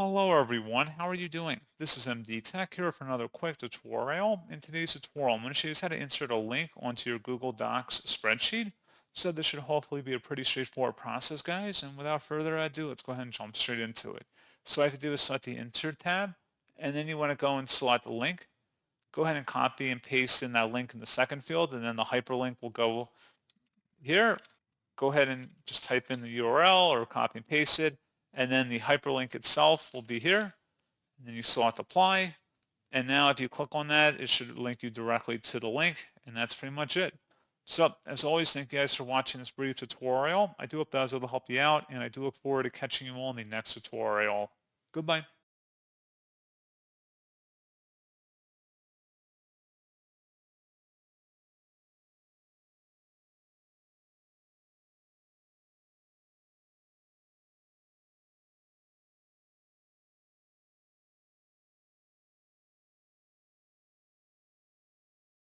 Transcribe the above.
Hello everyone, how are you doing? This is MD Tech here for another quick tutorial. In today's tutorial, I'm going to show you how to insert a link onto your Google Docs spreadsheet. So this should hopefully be a pretty straightforward process, guys. And without further ado, let's go ahead and jump straight into it. So all I have to do is select the Insert tab, and then you want to go and select the link. Go ahead and copy and paste in that link in the second field, and then the hyperlink will go here. Go ahead and just type in the URL or copy and paste it, and then the hyperlink itself will be here. And then you select apply. And now if you click on that, it should link you directly to the link. And that's pretty much it. So as always, thank you guys for watching this brief tutorial. I do hope that was able to help you out. And I do look forward to catching you all in the next tutorial. Goodbye.